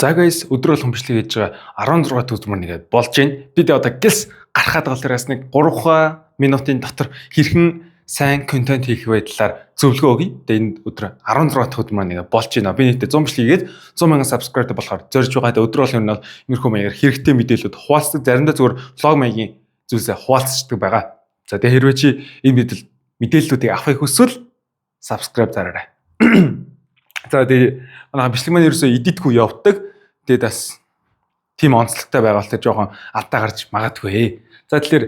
За guys өдөр болгон бичлэг хийж байгаа 16 төсмөр нэгээд болж байна. Бид одоо гэлс гарахад гал тараас нэг 3 минутын дотор хэрхэн сайн контент хийх вэ талаар зөвлөгөө өгье. Тэгээ энэ өдөр 16 төсмөр нэгээд болж байна. Би нийтдээ 100 бичлэг хийгээд 100 мянган subscriber болохоор зорж байгаа. Тэгээ өдөр болгон нь иймэрхүү маягаар хэрэгтэй мэдээлэлүүд хуваалцдаг. Заримдаа зүгээр влог маягийн зүйлсээ хуваалцдаг байгаа. За тэгээ хэрвээ чи энэ мэдээллүүдийг авахыг хүсвэл subscribe зараарай. За тэгээ манай бичлэг маань ерөөсөө эдитгүй явдаг. Тэгээд бас тийм онцлогтой байгаа бол тэр жоохон алдаа гарч магадгүй. За тэгэхээр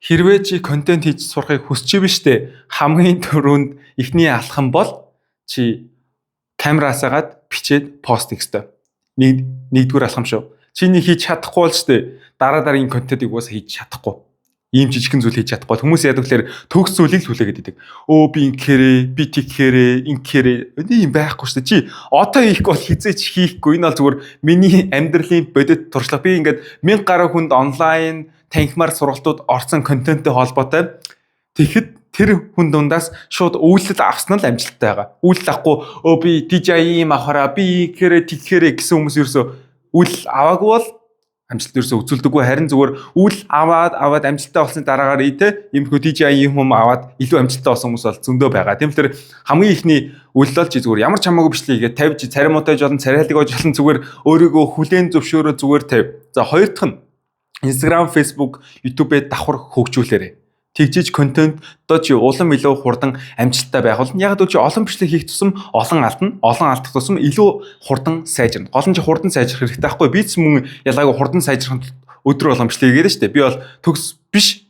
хэрвээ чи контент хийж сурахыг хүсэж биш үү? Хамгийн түрүүнд эхний алхам бол чи камераасаагаад бичээд пост хийх ёстой. Нэгдүгээр алхам шүү. Чиний хийж чадахгүй бол штэ дараагийн контентыг уусаа хийж чадахгүй. Ийм жижигхэн зүйл хийж чадахгүй. Хүмүүс яадаг гэхээр төгс зүйлийг л хүлээгээд идэг. Өө би ингэхэрээ, би тэгхэрээ, ингэхэрээ. Ийм байхгүй шүү дээ. Чи одоо хийхгүй бол хизээч хийхгүй. Энэ бол зүгээр миний амьдралын бодит туршлага. Би ингээд 1000 гаруй хүнд онлайн танхимаар сургалтууд орсон контенттэй холбоотой. Тэгэхэд тэр хүн дундаас шууд үйлдэл авсан нь амжилттай байгаа. Үйлдэл авахгүй өө би DJI ийм авахараа, би ингэхэрээ, тэгхэрээ гэсэн хүмүүс ерөөсөө үйлдэл аваагүй бол амжилт ерөөсөө үзүүлдэггүй, харин зүгээр үйл аваад амжилттай болсны дараагаар иймэрхүү DJI юм аваад илүү амжилттай болсон хүмүүс бол зөндөө байгаа. Тийм л тэр хамгийн ихний үйлдэл бол чи зүгээр ямар ч хамаагүй бичлэг хийгээд тавьж царим монтаж болон царайлаг ож болон зүгээр өөрийгөө хүлээн зөвшөөрөө зүгээр тавь. За хоёр дахь нь Instagram, Facebook, YouTube-д давхар хөгжүүлээрэй. Тэгжиж контент доо чи улам илүү хурдан амжилттай байх бол яг л чи олон бичлэг хийх тусам олон алдна. Олон алдах тусам илүү хурдан сайжирна. Гол нь чи хурдан сайжрах хэрэгтэй байхгүй. Би ч мөн ялгаагүй хурдан сайжрах өдөр болгон бичлэг хийгээд штэ. Би бол төгс биш.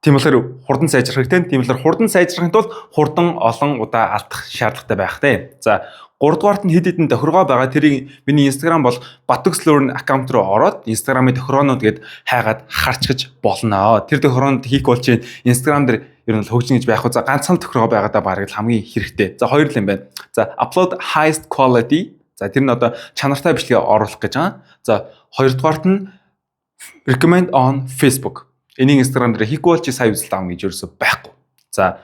Тийм болохоор хурдан сайжрах хэрэгтэй. Тийм болохоор хурдан сайжрахын тулд хурдан олон удаа алдах шаардлагатай байх те. За 3 дугаарт нь хэд хэдэн тохиргоо байгаа. Тэрийг миний Instagram бол Batox Learn аккаунт руу ороод Instagram-ийн тохироонууд гээд хайгаад харчгаж болно. Тэр тохироонууд хийх бол чинь Instagram дээр ер нь хөгжин гэж байх уу. За ганцхан тохиргоо байгаадаа бараг л хамгийн хэрэгтэй. За хоёр л юм байна. За upload highest quality. За тэр нь одоо чанартай бичлэгээ оруулах гэж байгаа. За хоёр дугаарт нь recommend on Facebook. Энийг Instagram дээр хийхгүй бол чи сая үзэлт авах гэж ерөөсөө байхгүй. За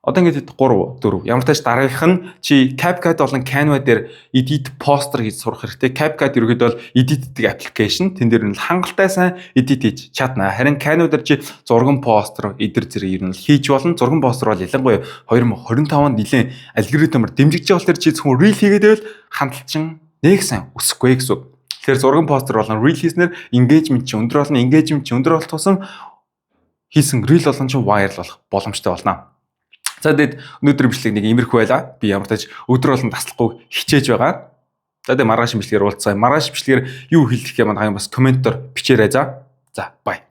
одоо ингээд 3 4 ямар тач дараагийнх нь чи CapCut болон Canva дээр edit poster хийж сурах хэрэгтэй. CapCut ерөөдөө бол edit гэдэг аппликейшн. Тэн дээр нь хангалттай сайн edit хийж чадна. Харин Canva дээр чи зурган постэр эдэр зэрэг ер нь хийж болно. Зурган постэр бол ялангуяа 2025 онд нэлээд алгоритмаар дэмжигдэж байгаа болохоор чи зөвхөн reel хийгээд байвал хандлтчин нэг сайн өсөхгүй гэсэн. Тэгэхээр зурган постэр болон reel хийснээр engagement чи өндөр болно. Engagement чи өндөр болох тусам хийсэн reel болон чи viral болох боломжтой болно. За тэгээд өнөөдөр бичлэг нэг иймэрхүү байлаа. Би ямар тач өдөр болгон таслахгүй хичээж байгаа. За тэгээд маргааш бичлэгээр уулзцаа. Маргааш бичлэгээр юу хэлэх юм маань бас комментоор бичээрэй за. За бай.